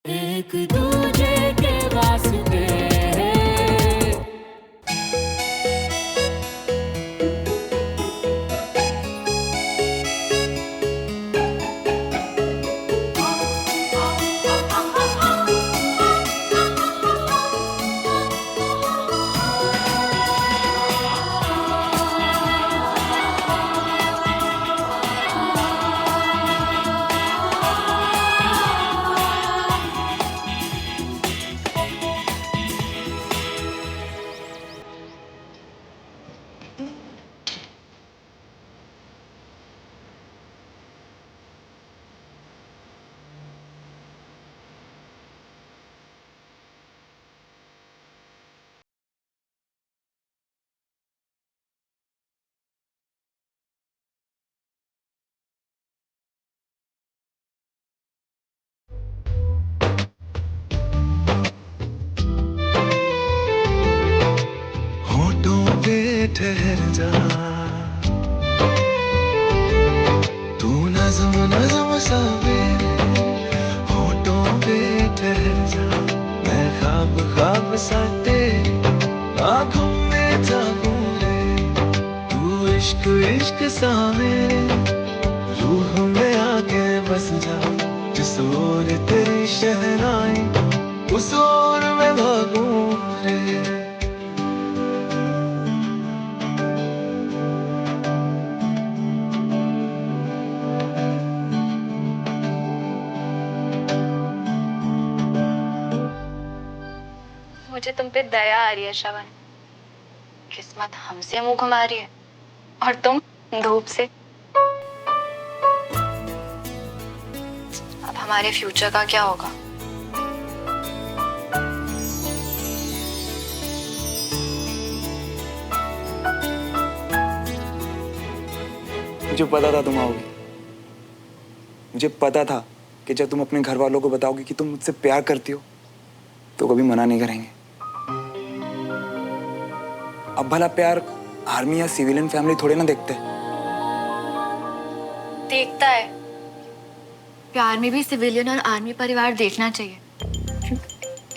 एक दूजे के वास्ते होठों पे ठहर जा, तू नज़्म नज़्म सा मेरे होठों पे ठहर जा। मैं ख्वाब ख्वाब सा तेरी आँखों में जागूं रे, तू इश्क इश्क सा मेरे रूह में आके बस जा। जिस ओर तेरी शहनाई उस ओर मैं भागूं रे। मुझे तुम पे दया आ रही है श्रवण। किस्मत हमसे मुंह घुमा रही है और तुम धूप से। अब हमारे फ्यूचर का क्या होगा? मुझे पता था तुम आओगी। मुझे पता था कि जब तुम अपने घर वालों को बताओगी कि तुम मुझसे प्यार करती हो तो कभी मना नहीं करेंगे। अब भला प्यार आर्मी या सिविलियन फैमिली थोड़े ना देखते। देखता है। प्यार में भी सिविलियन और आर्मी परिवार देखना चाहिए।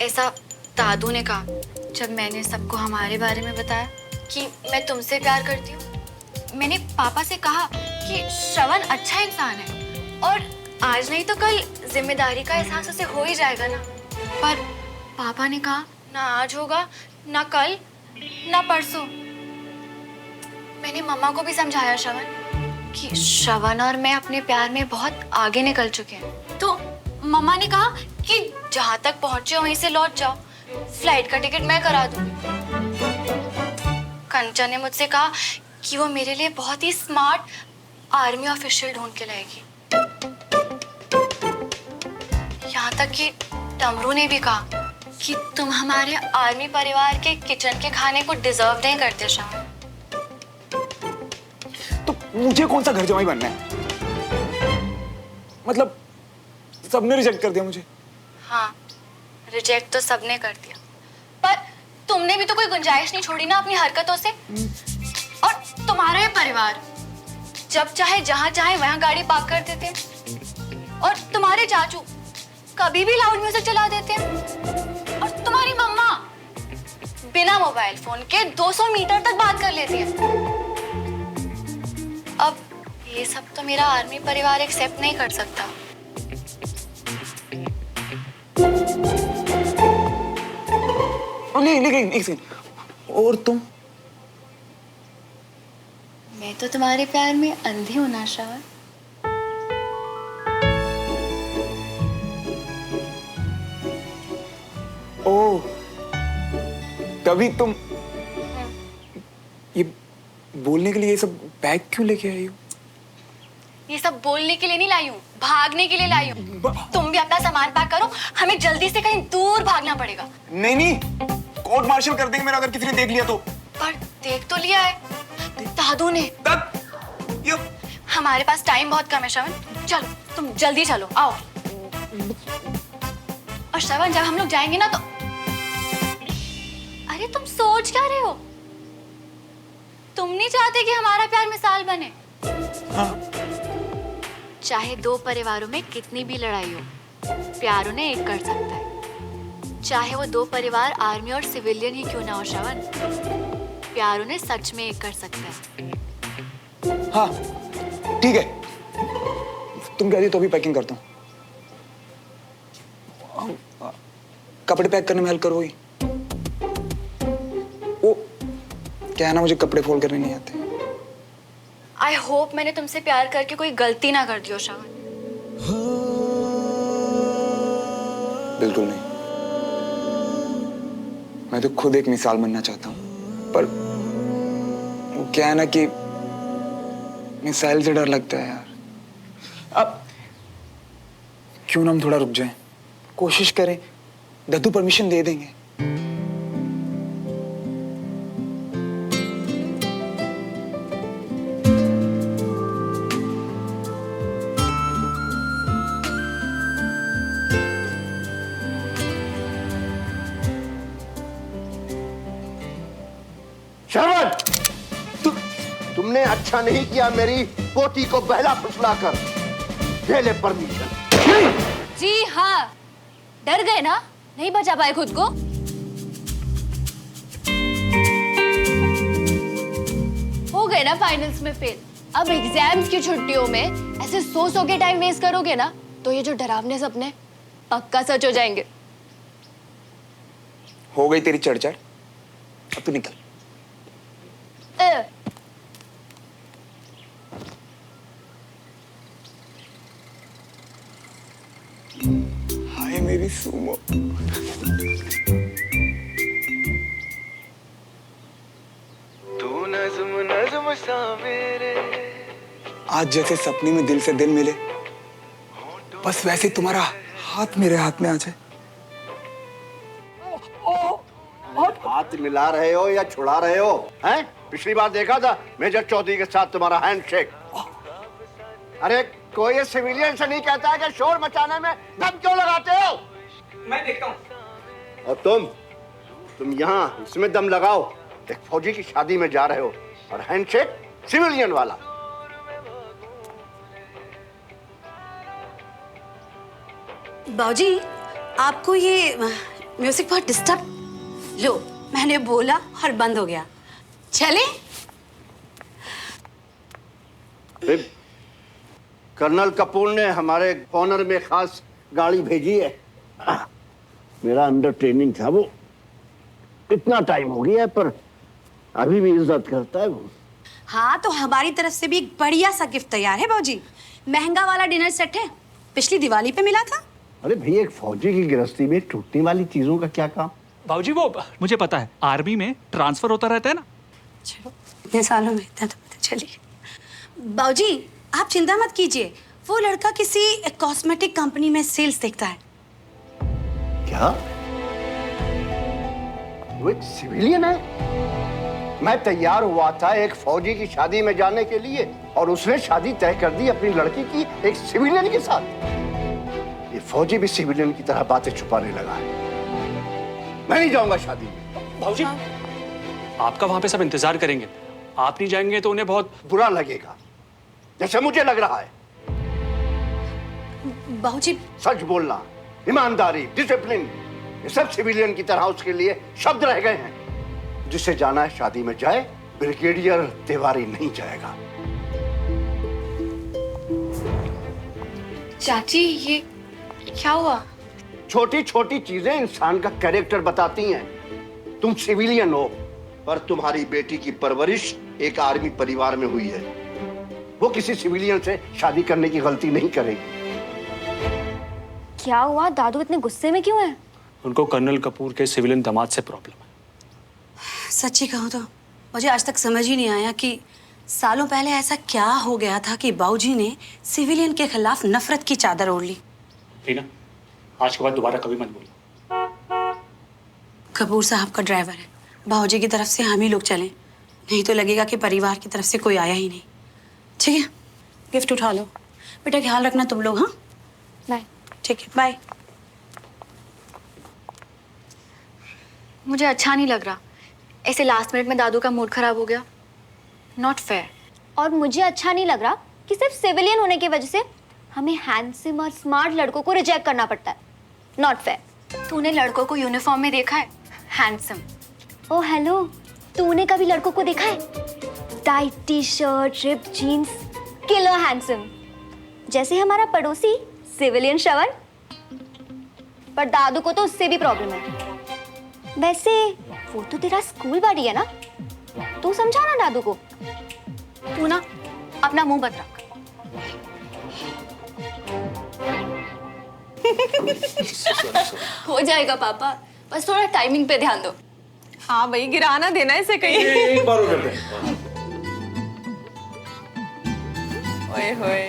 ऐसा दादू ने कहा जब मैंने सबको हमारे बारे में बताया कि मैं तुमसे प्यार करती हूँ। मैंने पापा से कहा कि श्रवण अच्छा इंसान है और आज नहीं तो कल जिम्मेदारी का एहसास उसे हो ही जाएगा ना। पर पापा ने कहा ना आज होगा ना कल ना परसों। मैंने मम्मा को भी समझाया श्रवण कि श्रवण और मैं अपने प्यार में बहुत आगे निकल चुके हैं। तो मम्मा ने कहा कि जहां तक पहुंचे हो वहीं से लौट जाओ, फ्लाइट का टिकट मैं करा दूंगी। कंचन ने मुझसे कहा कि वो मेरे लिए बहुत ही स्मार्ट आर्मी ऑफिशियल ढूंढ के लाएगी। यहाँ तक कि टमरू ने भी कहा कि तुम हमारे आर्मी परिवार के किचन के खाने को डिजर्व नहीं करते श्याम। तो मुझे कौन सा घर जमाई बनना है? मतलब सबने रिजेक्ट कर दिया मुझे। हाँ, रिजेक्ट तो सबने कर दिया, पर तुमने भी तो कोई गुंजाइश नहीं छोड़ी ना अपनी हरकतों से। और तुम्हारा ये परिवार जब चाहे जहां चाहे वहां गाड़ी पार्क कर देते हैं और तुम्हारे चाचू कभी भी लाउड म्यूजिक चला देते हैं और तुम्हारी मम्मा बिना मोबाइल फोन के 200 मीटर तक बात कर लेती है। अब ये सब तो मेरा आर्मी परिवार एक्सेप्ट नहीं कर सकता। नहीं लेकिन एक सेकंड, और तुम? मैं तो तुम्हारे प्यार में अंधी हूं ना श्रवण। ओह, तभी तुम ये बोलने के लिए ये सब बैग क्यों लेके आई हो? ये सब बोलने के लिए नहीं लाई हूँ, भागने के लिए लाई हूँ। तुम भी अपना सामान पैक करो, हमें जल्दी से कहीं दूर भागना पड़ेगा। नहीं नहीं, कोर्ट मार्शल कर देंगे मेरा अगर किसी ने देख लिया तो। पर देख तो लिया है दादू ने। ये हमारे पास टाइम बहुत कम है श्रवण, चलो तुम जल्दी चलो, आओ। और श्रवण जब हम लोग जाएंगे ना तो अरे तुम सोच क्या रहे हो? तुम नहीं चाहते कि हमारा प्यार मिसाल बने? हाँ। चाहे दो परिवारों में कितनी भी लड़ाई हो, प्यार उन्हें एक कर सकता है, चाहे वो दो परिवार आर्मी और सिविलियन ही क्यों ना हो श्रवण। प्यार उन्हें सच में एक कर सकता है। हाँ ठीक है, तुम कह रही तो भी पैकिंग करता हूँ। कपड़े पैक करने में हेल्प करोगी? वो क्या है ना, मुझे कपड़े फोल्ड करने नहीं आते। आई होप मैंने तुमसे प्यार करके कोई गलती ना कर दी हो श्रवण। बिल्कुल नहीं, मैं तो खुद एक मिसाल बनना चाहता हूँ, पर वो क्या है ना कि मिसाइल से डर लगता है यार। अब क्यों ना हम थोड़ा रुक जाएं, कोशिश करें, दद्दू परमिशन दे देंगे। श्रवण, तुमने अच्छा नहीं किया मेरी पोती को बहला फुसलाकर। ले ले परमिशन। जी हाँ, डर गए ना, नहीं बचा पाए खुद को। हो गए ना फाइनल्स में फेल। अब एग्जाम्स की छुट्टियों में ऐसे सो के टाइम वेस्ट करोगे ना, तो ये जो डरावने सपने पक्का सच हो जाएंगे। हो गई तेरी चढ़, अब तू निकल। हाय मेरी सुमो। तू नज़्म नज़्म सा मेरे, आज जैसे सपने में दिल से दिल मिले, बस वैसे तुम्हारा हाथ मेरे हाथ में आ जाए। हाथ मिला रहे हो या छुड़ा रहे हो? हैं? पिछली बार देखा था मेजर चौधरी के साथ तुम्हारा हैंडशेक। अरे कोई सिविलियन से नहीं कहता है कि शोर मचाने में दम क्यों लगाते हो? मैं देखता हूँ। और तुम यहाँ इसमें दम लगाओ। एक फौजी की शादी में जा रहे हो और हैंडशेक सिविलियन वाला। बाबूजी, आपको ये म्यूजिक बहुत डिस्टर्ब। लो, मैंने बोला और बंद हो गया। चले? कर्नल कपूर ने हमारे ऑनर में खास गाड़ी भेजी है। मेरा अंडर ट्रेनिंग था वो। इतना टाइम हो गया है पर अभी भी इज्जत करता है वो। हाँ, तो हमारी तरफ से भी एक बढ़िया सा गिफ्ट तैयार है बाबूजी। महंगा वाला डिनर सेट है, पिछली दिवाली पे मिला था। अरे भाई, एक फौजी की गृहस्थी में टूटने वाली चीजों का क्या काम? बाबूजी वो मुझे पता है, आर्मी में ट्रांसफर होता रहता है ना। चलो, इतने सालों में इतना तो पता चलिए। बाबूजी, आप चिंता मत कीजिए, वो लड़का किसी कॉस्मेटिक कंपनी में सेल्स देखता है। क्या? वो एक सिविलियन है? मैं तैयार हुआ था एक फौजी की शादी में जाने के लिए और उसने शादी तय कर दी अपनी लड़की की एक सिविलियन के साथ। ये फौजी भी सिविलियन की तरह बातें छुपाने लगा है। मैं नहीं जाऊंगा शादी में। बाबूजी, आपका वहां पे सब इंतजार करेंगे, आप नहीं जाएंगे तो उन्हें बहुत बुरा लगेगा, जैसे मुझे लग रहा है। बाबूजी, सच बोलना, ईमानदारी, डिसिप्लिन, ये सब सिविलियन की तरह उसके लिए शब्द रह गए हैं। जिसे जाना है शादी में जाए, ब्रिगेडियर तिवारी नहीं जाएगा। चाची, ये क्या हुआ? छोटी छोटी चीजें इंसान का कैरेक्टर बताती हैं। तुम सिविलियन हो, पर तुम्हारी बेटी की परवरिश एक आर्मी परिवार में हुई है। वो किसी सिविलियन से शादी करने की गलती नहीं करेगी। क्या हुआ? दादू इतने गुस्से में क्यों है? उनको कर्नल कपूर के सिविलियन दामाद से प्रॉब्लम है। सच्ची कहूँ तो मुझे आज तक समझ ही नहीं आया कि सालों पहले ऐसा क्या हो गया था कि बाबूजी ने सिविलियन के खिलाफ नफरत की चादर ओढ़ ली। टीना, आज के बाद दोबारा कभी मत बोलो। कपूर साहब का ड्राइवर है, बाबूजी की तरफ से हम ही लोग चलें, नहीं तो लगेगा कि परिवार की तरफ से कोई आया ही नहीं। ठीक है, गिफ्ट उठा लो। बेटा ख्याल रखना तुम लोग। हाँ बाय। ठीक है, बाय। मुझे अच्छा नहीं लग रहा, ऐसे लास्ट मिनट में दादू का मूड खराब हो गया। Not fair. और मुझे अच्छा नहीं लग रहा कि सिर्फ सिविलियन होने की वजह से हमें हैंडसम और स्मार्ट लड़कों को रिजेक्ट करना पड़ता है। Not fair. तूने लड़कों को यूनिफॉर्म में देखा है? हैंडसम। ओ हेलो, तूने कभी लड़कों को देखा है? Tight T shirt, rip jeans, killer handsome. जैसे हमारा पड़ोसी सिविलियन श्रवण। पर दादू को तो उससे भी प्रॉब्लम है। वैसे वो तो तेरा स्कूल बडी है ना, तू समझा ना दादू को। तू ना अपना मुंह बंद रख। हो जाएगा पापा, बस थोड़ा टाइमिंग पे ध्यान दो। हाँ भाई, गिराना देना इसे कहीं। एक बार और करते हैं। ओए होए।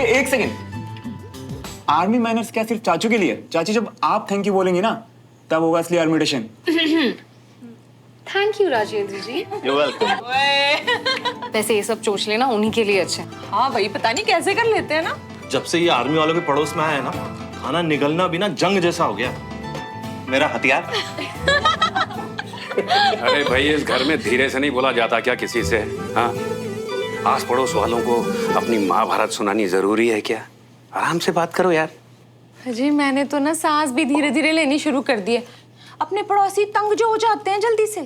एक सेकंड। आर्मी मैनर्स क्या सिर्फ चाचू के लिए? चाची जब आप थैंक यू बोलेंगी ना तब होगा असली आर्मिटेशन। Thank you Rajendra ji. You're welcome। वैसे ये सब चोच लेना उन्हीं के लिए अच्छा। हाँ भाई, पता नहीं कैसे कर लेते हैं ना। जब से ये आर्मी वालों के पड़ोस में आया है ना, खाना निगलना भी ना जंग जैसा हो गया। मेरा हथियार। अरे भाई, इस घर में धीरे से नहीं बोला जाता क्या किसी से? हाँ, आस पड़ोस वालों को अपनी महाभारत सुनानी जरूरी है क्या? आराम से बात करो यार। जी मैंने तो ना सांस भी धीरे धीरे लेनी शुरू कर दी है। अपने पड़ोसी तंग जो हो जाते हैं जल्दी से।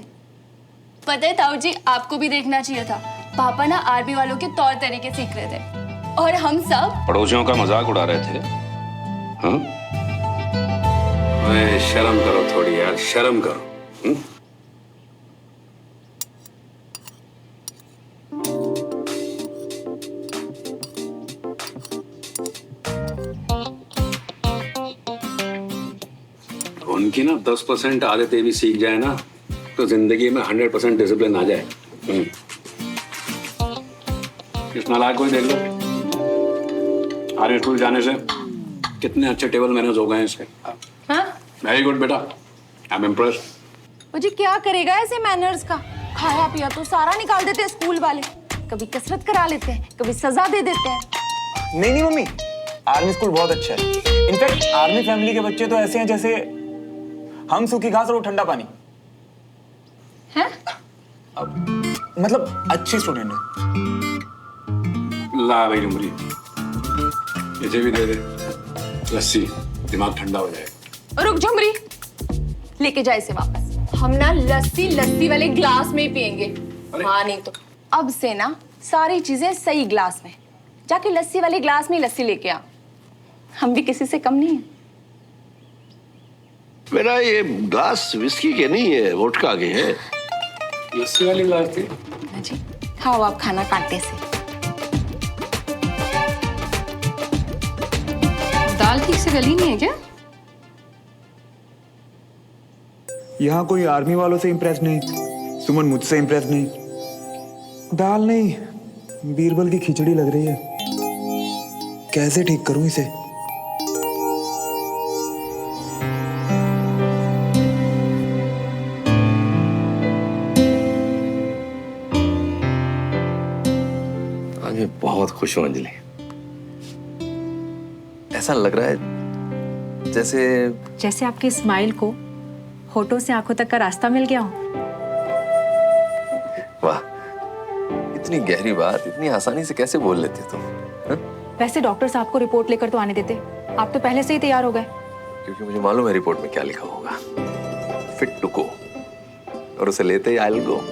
पता है ताऊ जी, आपको भी देखना चाहिए था। पापा ना आर्मी वालों के तौर तरीके सीख रहे थे और हम सब पड़ोसियों का मजाक उड़ा रहे थे। हाँ? अरे शर्म करो थोड़ी यार, शर्म करो। उनकी ना 10% आदतें भी सीख जाए ना तो जिंदगी में 100% डिसिप्लिन आ जाए। इस नालायक को ही देख लो, आर्मी स्कूल जाने से कितने अच्छे टेबल मैनर्स हो गए हैं इसके। हाँ? वेरी गुड बेटा, आई एम इम्प्रेस्ड। मुझे क्या करेगा ऐसे मैनर्स का? खाया पिया तो सारा निकाल देते हैं स्कूल वाले। कभी कसरत करा लेते हैं, कभी सजा दे देते हैं। नहीं नहीं मम्मी, आर्मी स्कूल बहुत अच्छा है। इनफैक्ट आर्मी फैमिली के बच्चे तो ऐसे हैं जैसे हम सूखी घास और वो ठंडा पानी। हैं? मतलब अच्छे स्टूडेंट है। ला भाई उमरी, इसे भी दे दे लस्सी, दिमाग ठंडा हो जाएगा। रुक झुमरी, लेके जा इसे वापस। हम ना लस्सी वाले ग्लास में ही पियेंगे। हाँ नहीं तो अब से ना सारी चीजें सही ग्लास में। जाके लस्सी वाले ग्लास में लस्सी लेके आ। हम भी किसी से कम नहीं है। मेरा ये ग्लास विस्की के नहीं है, वोडका के है। लस्सी वाली ग्लास थी। जी खाओ आप खाना कांटे से। दाल ठीक से गली नहीं है क्या? यहाँ कोई आर्मी वालों से इम्प्रेस नहीं, सुमन मुझसे इम्प्रेस नहीं। दाल नहीं, बीरबल की खिचड़ी लग रही है। कैसे ठीक करूं इसे? आज मैं बहुत खुश हूं अंजलि। ऐसा लग रहा है जैसे आपकी स्माइल को होठों से आंखों तक का रास्ता मिल गया हो। वाह, इतनी गहरी बात इतनी आसानी से कैसे बोल लेते तुम? हा? वैसे डॉक्टर साहब को रिपोर्ट लेकर तो आने देते, आप तो पहले से ही तैयार हो गए। क्योंकि मुझे मालूम है रिपोर्ट में क्या लिखा होगा, फिट टू गो, और उसे लेते ही आई विल गो।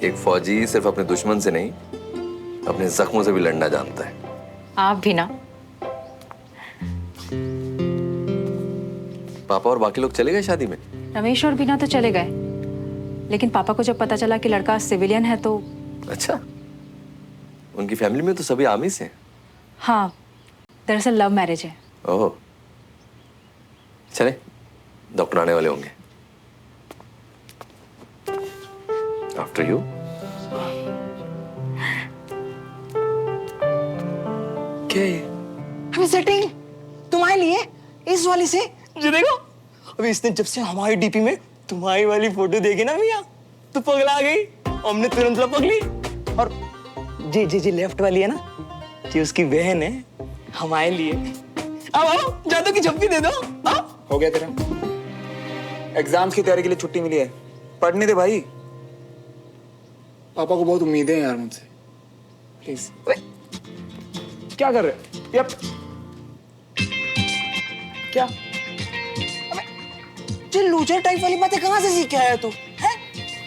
एक फौजी सिर्फ अपने दुश्मन से नहीं, अपने जख्मों से भी लड़ना जानता है। आप भी ना। पापा और बाकी लोग चले गए शादी में? रमेश और बीना तो चले गए, लेकिन पापा को जब पता चला कि लड़का सिविलियन है तो। अच्छा, उनकी फैमिली में तो सभी आर्मी से हैं। हाँ, दरअसल लव मैरिज है। ओह, चले, डॉक्टर आने वाले होंगे। After you. क्या है? हमें सेटिंग तुम्हारे लिए इस वाली से जो देखो, अभी इसने जब से हमारी डीपी में तुम्हारी वाली फोटो देखी ना मियां, तो पगला गई। हमने तुरंत लपक ली। और जी लेफ्ट वाली है ना, जी उसकी बहन है, हमारे लिए। आओ जादू की झप्पी दे दो। आओ। हो गया तेरा? एग्जाम्स की तैयारी के लिए छुट्टी मिली है, पढ़ने दे भाई। पापा को बहुत उम्मीदें हैं यार मुझसे, प्लीज। क्या कर रहे? यप। क्या? ये लूजर टाइप वाली बातें कहाँ से सीख के आया तू? हैं?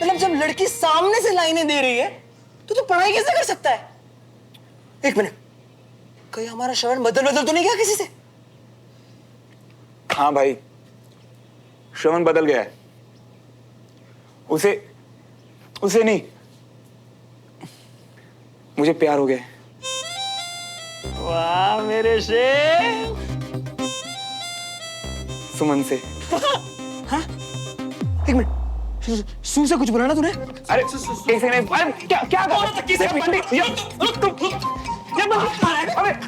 मतलब जब लड़की सामने से लाइनें दे रही है तो पढ़ाई कैसे कर सकता है? एक मिनट, कहीं हमारा श्रवण बदल तो नहीं गया किसी से? हाँ भाई, श्रवण बदल गया है। उसे नहीं, मुझे प्यार हो गया। वाह मेरे शेर। सुमन से। हाँ? एक मिनट, सू से कुछ बोला ना तूने? अरे एक सेकंड, अरे क्या कर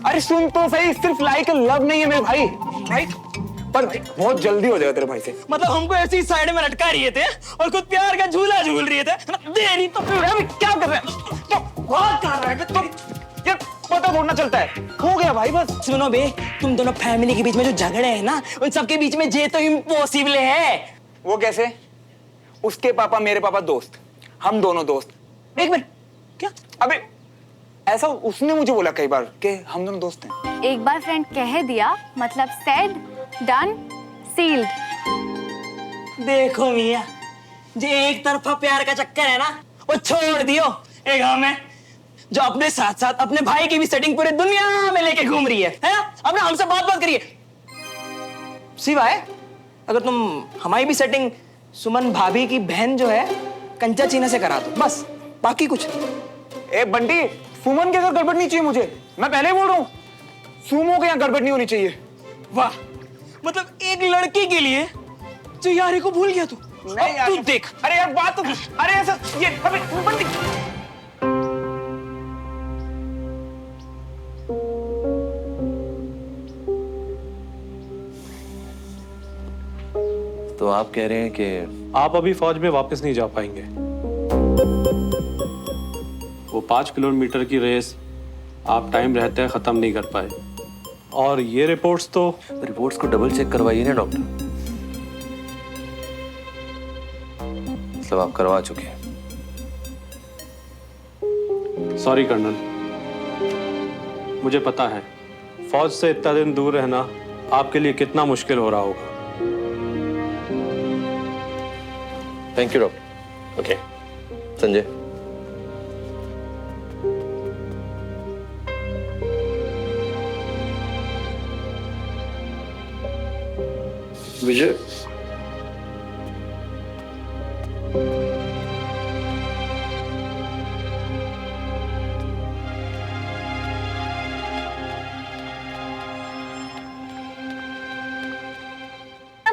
अरे सुन तो सही, सिर्फ लाइक लव नहीं है मेरे भाई, राइट? पर बहुत जल्दी हो जाएगा तेरे भाई से। मतलब हमको ऐसे ही साइड में लटका रही थे और खुद प्यार का झूला झूल रही थे, देरी तो फिर क्या कर रहे हैं? तो बहुत कर रहा है तो यार, पता थोड़ा चलता है। हो गया भाई बस। सुनो बे, तुम दोनों फैमिली के बीच में जो झगड़े हैं ना, उन सबके बीच में ये तो इम्पॉसिबल है। वो कैसे? उसके पापा मेरे पापा दोस्त, हम दोनों दोस्त। एक मिनट, क्या? अबे ऐसा उसने मुझे बोला कई बार कि हम दोनों दोस्त हैं। एक बार फ्रेंड कह दिया मतलब सेड, डन, सील्ड। देखो मियां, जो एक तरफा प्यार का चक्कर है ना, वो छोड़ दियो। एक हम है जो अपने साथ साथ अपने भाई की भी सेटिंग पूरे दुनिया में लेके घूम रही है अब ना हमसे बात करिए। सिवाय अगर तुम हमारी भी सेटिंग सुमन भाभी की बहन जो है कंचा चीना से करा दो, बस, बाकी कुछ। ए बंटी, सुमन के अगर गड़बड़ नहीं चाहिए मुझे, मैं पहले ही बोल रहा हूँ, सुमो के यहाँ गड़बड़ नहीं होनी चाहिए। वाह, मतलब एक लड़की के लिए जो यारी को भूल गया तू। नहीं यार, तू देख। अरे यार बात तो, अरे ऐसा ये अबे बंटी। तो आप कह रहे हैं कि आप अभी फौज में वापस नहीं जा पाएंगे। वो 5 किलोमीटर की रेस आप टाइम रहते खत्म नहीं कर पाए, और ये रिपोर्ट्स को डबल चेक करवाइए ना डॉक्टर। मतलब आप करवा चुके हैं? सॉरी कर्नल, मुझे पता है फौज से इतना दिन दूर रहना आपके लिए कितना मुश्किल हो रहा होगा। Thank you doctor. Okay Sanjay. Vijay,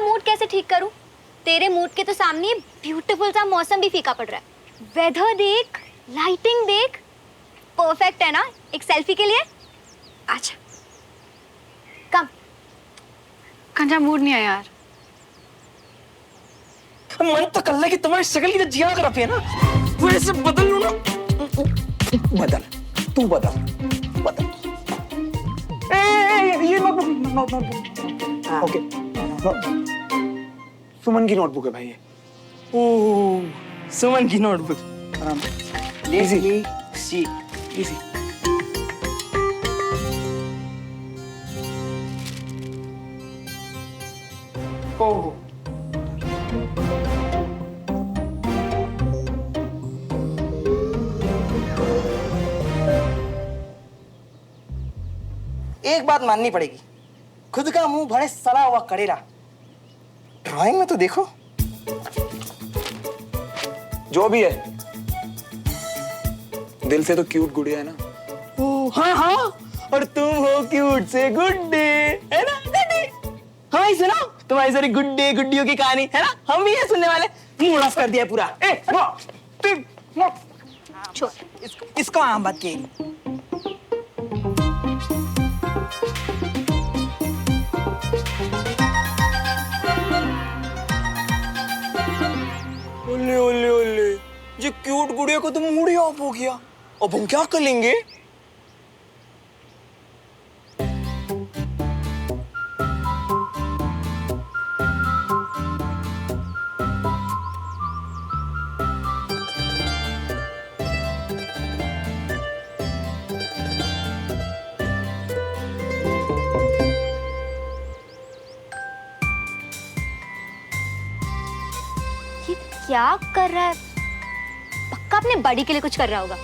mood कैसे ठीक करूं? तेरे मूड के तो सामने ब्यूटीफुल सा मौसम भी फीका पड़ रहा है। वेदर देख, लाइटिंग देख, परफेक्ट है ना एक सेल्फी के लिए। अच्छा कम। कंजा मूड नहीं है यार। मन तो कर रहा है कि तुम्हारी शक्ल की तो जिया कर रखी है ना, वो ऐसे बदल लो ना। बदल, तू बदल। ये नोटबुक। ओके, सुमन की नोटबुक है भाई ये। ओह, सुमन की नोटबुक। इजी सी इजी। ओह, एक बात माननी पड़ेगी, खुद का मुंह बड़े सड़ा हुआ करेला। ड्राइंग में तो देखो। जो भी है, दिल से तो क्यूट गुड़िया है ना। ओह हाँ हाँ, और तुम हो क्यूट से गुड्डे, है ना? हमारी सुनाओ तुम्हारी सारी गुड्डे गुड्डियों की कहानी, है ना? हम भी है सुनने वाले। मूड ऑफ कर दिया पूरा। छोड़ इसको आम बात की। ओले ओले ओले, ये क्यूट गुड़िया को तो मूड ही ऑफ हो गया। अब हम क्या करेंगे? क्या कर रहा है? पक्का अपने बॉडी के लिए कुछ कर रहा होगा।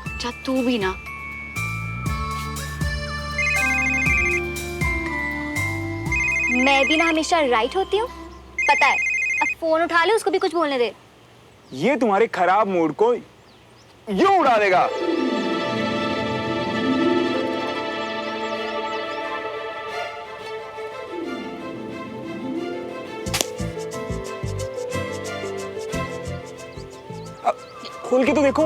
अच्छा तू भी ना। मैं भी ना हमेशा राइट होती हूँ, पता है। अब फोन उठा ले, उसको भी कुछ बोलने दे। ये तुम्हारे खराब मूड को यूं उड़ा देगा। खोल के तो देखो।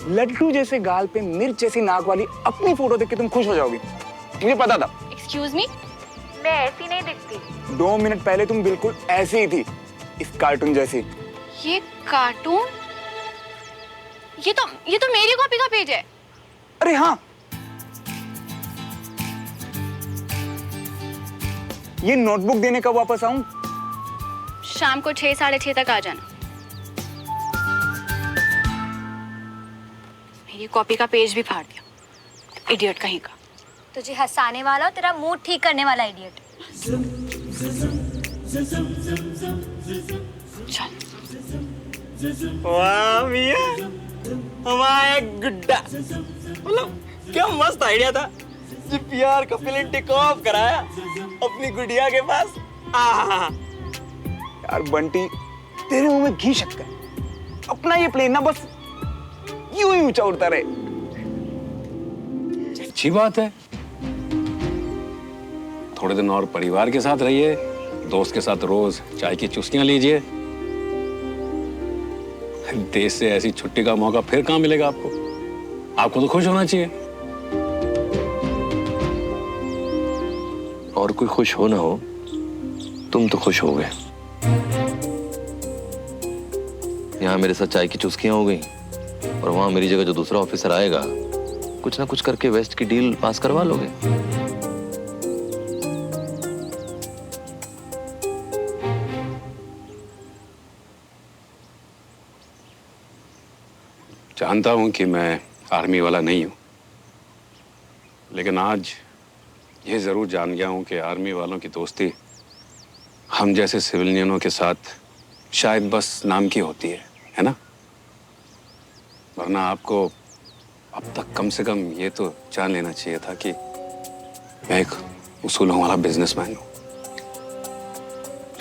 लड्डू जैसे गाल पे मिर्च जैसी नाक वाली अपनी फोटो देख के तुम खुश हो जाओगी, मुझे पता था। एक्सक्यूज मी, मैं ऐसी नहीं दिखती। 2 मिनट पहले तुम बिल्कुल ऐसी ही थी, इस कार्टून जैसी। ये कार्टून? ये तो मेरी कॉपी का पेज है। अरे हाँ, ये नोटबुक देने कब वापस आऊं? शाम को 6 साढ़े 6 तक आ जाना। मेरी कॉपी का पेज भी फाड़ दिया, इडियट कहीं का। तुझे हंसाने वाला और तेरा मूड ठीक करने वाला इडियट। चल। वाह मिया, हमारा गुड्डा। मतलब क्या मस्त आइडिया था जी, प्यार का प्लेन टेक ऑफ कराया अपनी गुड़िया के पास। यार बंटी, तेरे मुंह में घी शक्कर। अपना ये प्लेन ना बस यूं ही ऊंचा उड़ता रहे। अच्छी बात है, थोड़े दिन और परिवार के साथ रहिए, दोस्त के साथ रोज चाय की चुस्कियां लीजिए। देश से ऐसी छुट्टी का मौका फिर कहां मिलेगा आपको? आपको तो खुश होना चाहिए। और कोई खुश हो ना हो, तुम तो खुश हो गए। यहाँ मेरे साथ चाय की चुस्कियां हो गई और वहां मेरी जगह जो दूसरा ऑफिसर आएगा, कुछ ना कुछ करके वेस्ट की डील पास करवा लोगे। जानता हूं कि मैं आर्मी वाला नहीं हूं, लेकिन आज ये जरूर जान गया हूं कि आर्मी वालों की दोस्ती हम जैसे सिविलियनों के साथ शायद बस नाम की होती है ना? वरना आपको अब तक कम से कम ये तो जान लेना चाहिए था कि मैं एक उसूलों वाला बिजनेसमैन हूं।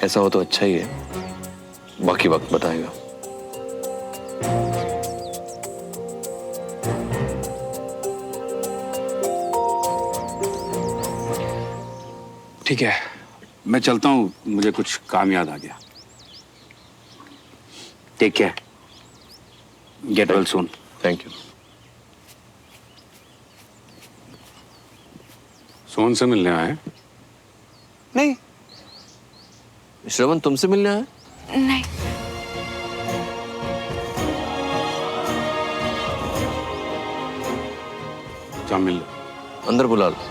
ऐसा हो तो अच्छा ही है, बाकी वक्त बताएगा। ठीक है, मैं चलता हूं, मुझे कुछ काम याद आ गया। Take care, get well soon. Thank you. Sohan से मिलने आए? नहीं। श्रवण तुमसे मिलने आया? नहीं। जा मिल। अंदर बुला लो।